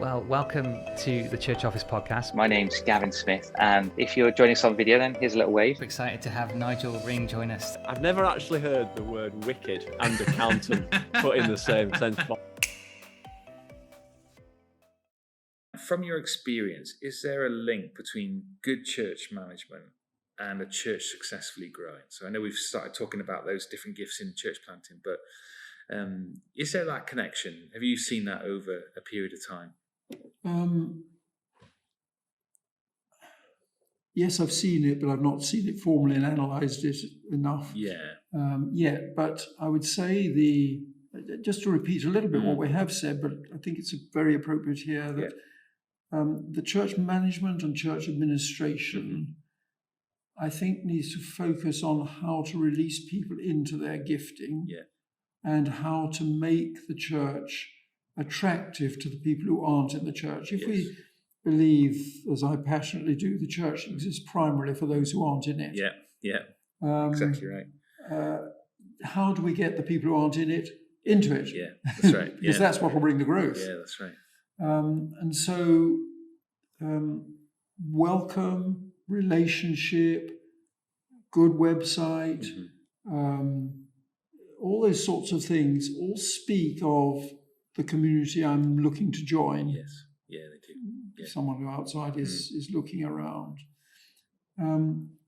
Well, welcome to the Church Office podcast. My name's Gavin Smith, and if you're joining us on video, then here's a little wave. We're excited to have Nigel Ring join us. I've never actually heard the word wicked and accountant put in the same sentence. From your experience, is there a link between good church management and a church successfully growing? So I know we've started talking about those different gifts in church planting, but is there that connection? Have you seen that over a period of time? Yes, I've seen it, but I've not seen it formally and analysed it enough yet. But I would say just to repeat a little bit what we have said, but I think it's very appropriate here, that the church management and church administration, I think, needs to focus on how to release people into their gifting and how to make the church attractive to the people who aren't in the church. If we believe, as I passionately do, the church exists primarily for those who aren't in it. Exactly right. How do we get the people who aren't in it into it? Yeah, that's right. Because that's what will bring the growth. Yeah, that's right. And so welcome, relationship, good website, all those sorts of things all speak of the community I'm looking to join. Yes, yeah, they do. Yeah. Someone who outside is looking around.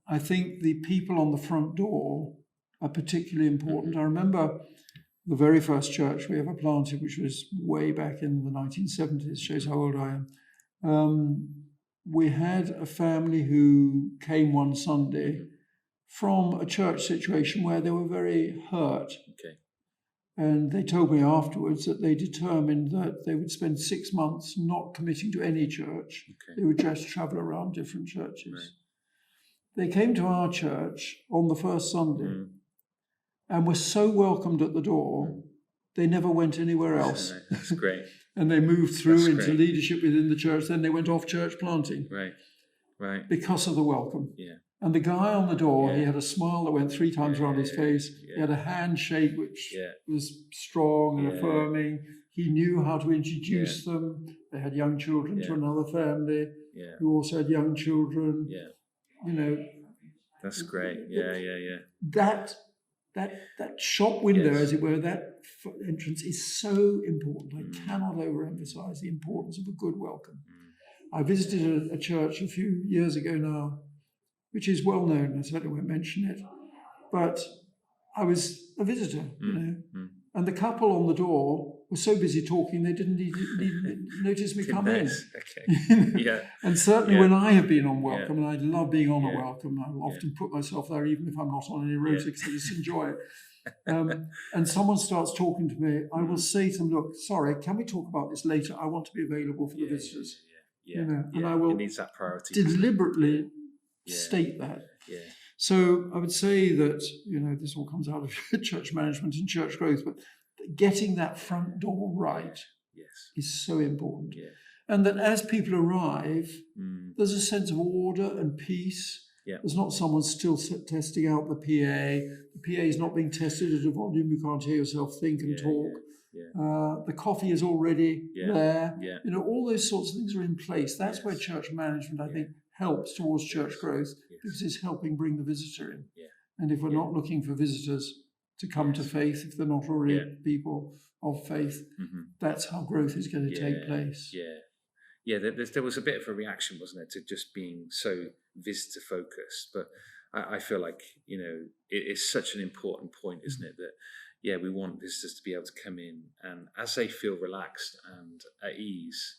I think the people on the front door are particularly important. I remember the very first church we ever planted, which was way back in the 1970s, shows how old I am. We had a family who came one Sunday from a church situation where they were very hurt. Okay. And they told me afterwards that they determined that they would spend 6 months not committing to any church. Okay. They would just travel around different churches. Right. They came to our church on the first Sunday and were so welcomed at the door, they never went anywhere else. That's great. And they moved through into leadership within the church. Then they went off church planting. Right. Because of the welcome. Yeah. And the guy on the door, he had a smile that went 3 times around his face. He had a handshake which was strong and affirming. He knew how to introduce them. They had young children to another family who also had young children. Yeah. You know. That's great. Yeah. That shop window, as it were, that entrance is so important. I cannot overemphasize the importance of a good welcome. I visited a church a few years ago now, which is well known. I certainly won't mention it, but I was a visitor, and the couple on the door were so busy talking they didn't even notice me come in. Okay. And certainly when I have been on welcome, and I love being on a welcome, I will often put myself there even if I'm not on any rota because I just enjoy it. And someone starts talking to me, I will say to them, look, sorry, can we talk about this later? I want to be available for the visitors. And I will it needs that priority. Deliberately state that. Yeah. So I would say that, this all comes out of church management and church growth, but getting that front door right is so important. Yeah. And that as people arrive, there's a sense of order and peace. Yeah. There's not someone still testing out the PA. The PA is not being tested at a volume you can't hear yourself think and talk. Yeah. The coffee is already there. Yeah. All those sorts of things are in place. That's where church management, I think, helps towards church growth because it's helping bring the visitor in. Yeah. And if we're not looking for visitors to come to faith, if they're not already people of faith, that's how growth is going to take place. Yeah. There was a bit of a reaction, wasn't it, to just being so visitor focused. But I feel like, it is such an important point, isn't it, that we want visitors to be able to come in, and as they feel relaxed and at ease,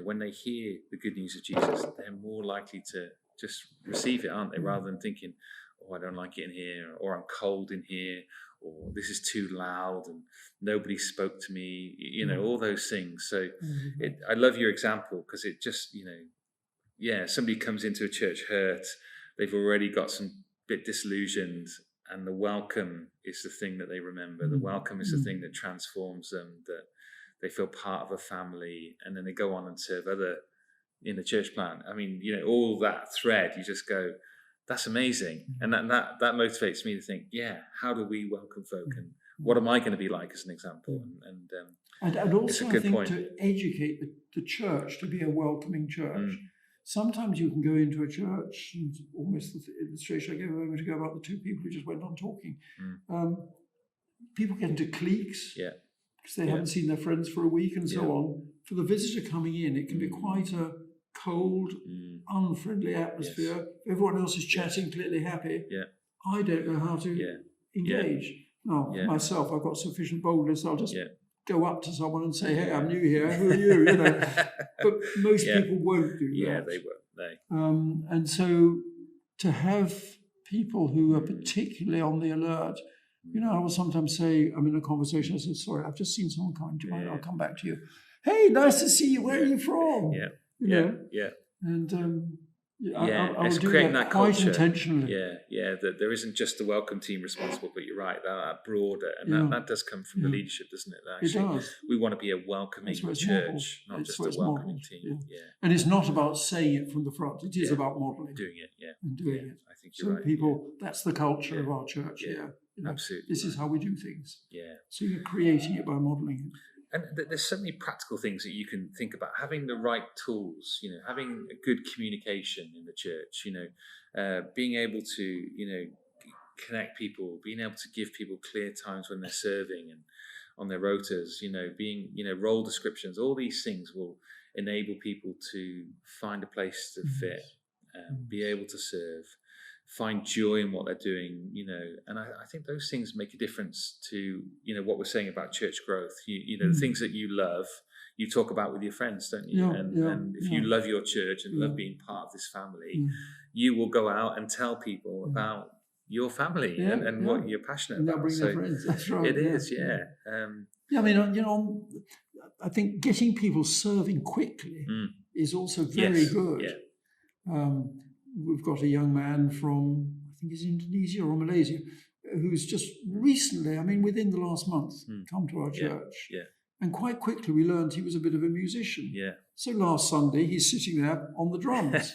when they hear the good news of Jesus, they're more likely to just receive it, aren't they? Rather than thinking, oh, I don't like it in here, or I'm cold in here, or this is too loud and nobody spoke to me, all those things. So I love your example because it just, somebody comes into a church hurt, they've already got some bit disillusioned, and the welcome is the thing that they remember. The welcome is the thing that transforms them, that they feel part of a family, and then they go on and serve other in the church plant. I mean, all that thread, you just go, that's amazing. And that motivates me to think, how do we welcome folk? And what am I going to be like as an example? And And it's also, a I good think point. to educate the church to be a welcoming church. Sometimes you can go into a church, and almost the illustration I gave a moment ago about the two people who just went on talking. People get into cliques because they haven't seen their friends for a week and so on. For the visitor coming in, it can be quite a cold, unfriendly atmosphere. Everyone else is chatting, clearly happy. I don't know how to engage. Now, myself, I've got sufficient boldness. I'll just go up to someone and say, "Hey, I'm new here. Who are you?" You know. But most people won't do that. Yeah, they won't. And so to have people who are particularly on the alert. You know, I will sometimes say, I'm in a conversation, I say, "Sorry, I've just seen someone coming to mind, I'll come back to you. Hey, nice to see you, where are you from?" You know? And I will it's do creating that that quite culture. intentionally. That there isn't just the welcome team responsible, but you're right, that broader, and that does come from the leadership, doesn't it? That actually, it does. We want to be a welcoming church, not just a welcoming team. And it's not about saying it from the front, it is about modelling. Doing it, and doing it. I think you're right. People, that's the culture of our church here. You know, absolutely. This is how we do things. Yeah. So you're creating it by modelling it. And there's so many practical things that you can think about. Having the right tools, you know, having a good communication in the church, you know, being able to, you know, connect people, being able to give people clear times when they're serving and on their rotas, you know, being, you know, role descriptions, all these things will enable people to find a place to fit, be able to serve, find joy in what they're doing, you know, and I think those things make a difference to, you know, what we're saying about church growth. You know, the things that you love, you talk about with your friends, don't you? And if you love your church and love being part of this family, you will go out and tell people about your family and what you're passionate and about. Bring their friends. That's right. It is, I mean, you know, I think getting people serving quickly is also very good. We've got a young man from, I think he's Indonesia or Malaysia, who's just recently, I mean, within the last month, come to our church. And quite quickly we learned he was a bit of a musician. So last Sunday he's sitting there on the drums.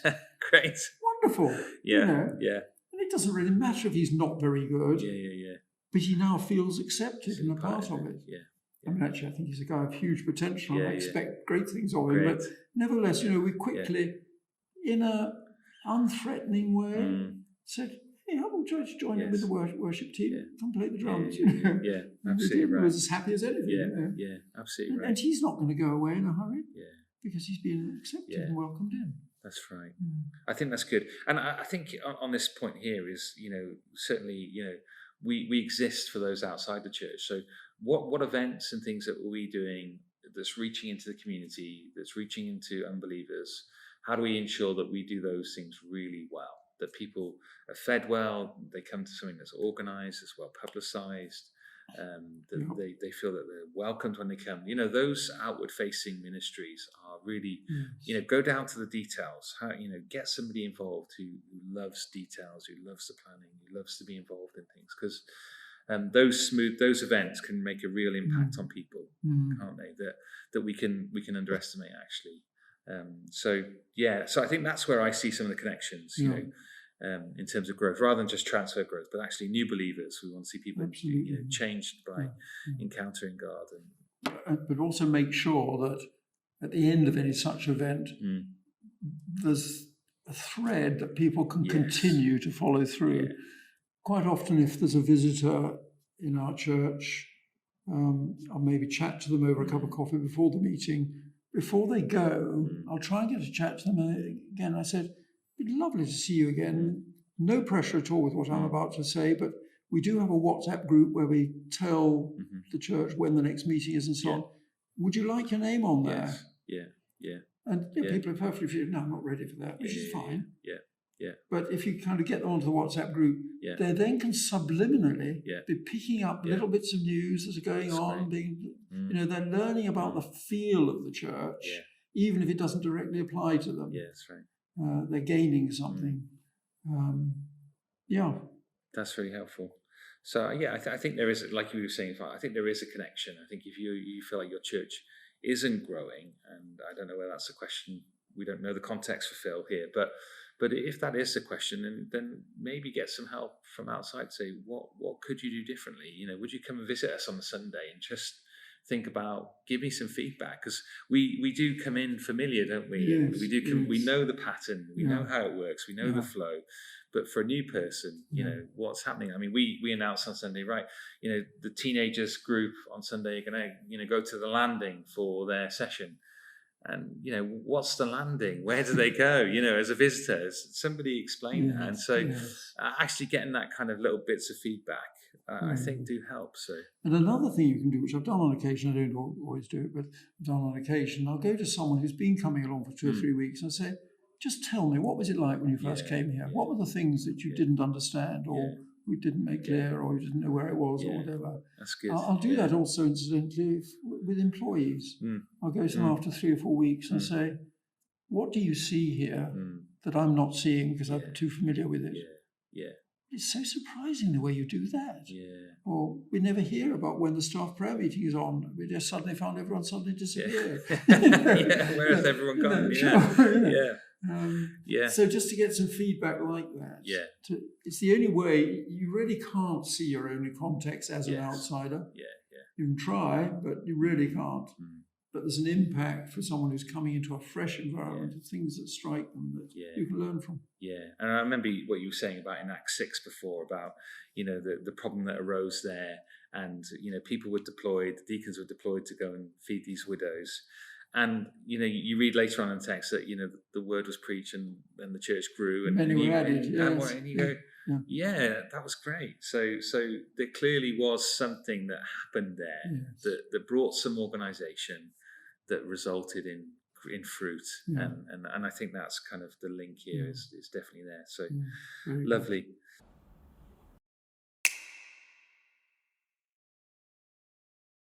Great. Wonderful. You know? And it doesn't really matter if he's not very good. But he now feels accepted and a part of it. I mean, actually, I think he's a guy of huge potential. I expect great things of him. But nevertheless, you know, we quickly, in a unthreatening way, said, "Hey, how about you join in with the worship team? Come play the drums." Absolutely right. He was as happy as anything. You know? Absolutely right. And he's not going to go away in a hurry, because he's been accepted and welcomed in. That's right. I think that's good. And I think on this point here is, you know, certainly, you know, we exist for those outside the church. So what events and things that are we doing that's reaching into the community, that's reaching into unbelievers? How do we ensure that we do those things really well? That people are fed well, they come to something that's organised, that's well publicised, that they feel that they're welcomed when they come. You know, those outward-facing ministries are really, you know, go down to the details. How, you know, get somebody involved who loves details, who loves the planning, who loves to be involved in things, because those events can make a real impact on people, can't they? That we can underestimate actually. So I think that's where I see some of the connections, you know, in terms of growth, rather than just transfer growth, but actually new believers. We want to see people changed by encountering God, but also make sure that at the end of any such event, there's a thread that people can continue to follow through. Quite often, if there's a visitor in our church, I'll maybe chat to them over a cup of coffee before the meeting. Before they go, I'll try and get a chat to them again. I said, "It'd be lovely to see you again. No pressure at all with what I'm about to say, but we do have a WhatsApp group where we tell the church when the next meeting is and so on. Would you like your name on there?" And people are perfectly clear, "No, I'm not ready for that," which is fine. But if you kind of get them onto the WhatsApp group, they then can subliminally be picking up little bits of news that are going on. Being, you know, they're learning about the feel of the church, even if it doesn't directly apply to them. That's right. They're gaining something. That's really helpful. So I think there is, like you were saying, I think there is a connection. I think if you feel like your church isn't growing, and I don't know whether that's a question, we don't know the context for Phil here, but if that is the question, then maybe get some help from outside. Say, what could you do differently? You know, would you come and visit us on the Sunday and just think about, give me some feedback, because we do come in familiar, don't we? Yes, We do come, yes. we know the pattern, we know how it works, we know the Yeah. flow. But for a new person, you know, what's happening? I mean, we announced on Sunday, right? You know, the teenagers group on Sunday are going to, you know, go to the landing for their session. And, you know, what's the landing? Where do they go? You know, as a visitor, somebody explain that. And so actually getting that kind of little bits of feedback, I think do help. So. And another thing you can do, which I've done on occasion, I don't always do it, but I've done on occasion, I'll go to someone who's been coming along for 2 or 3 weeks and say, just tell me, what was it like when you first came here? What were the things that you didn't understand or we didn't make clear or you didn't know where it was or whatever? That's good. I'll do that also incidentally with employees. I'll go to them after 3 or 4 weeks and say, what do you see here that I'm not seeing because I'm too familiar with it? It's so surprising the way you do that. Or we never hear about when the staff prayer meeting is on. We just suddenly found everyone suddenly disappeared. Where has everyone gone? So just to get some feedback like that. It's the only way. You really can't see your own context as an outsider. You can try, but you really can't. But there's an impact for someone who's coming into a fresh environment of things that strike them that you can learn from. And I remember what you were saying about in Act 6 before about, you know, the problem that arose there, and, you know, people were deployed, deacons were deployed to go and feed these widows. And, you know, you read later on in the text that, you know, the word was preached and the church grew. And many were added, and you go, that was great. So there clearly was something that happened there that brought some organisation that resulted in fruit. And I think that's kind of the link here is definitely there. So lovely.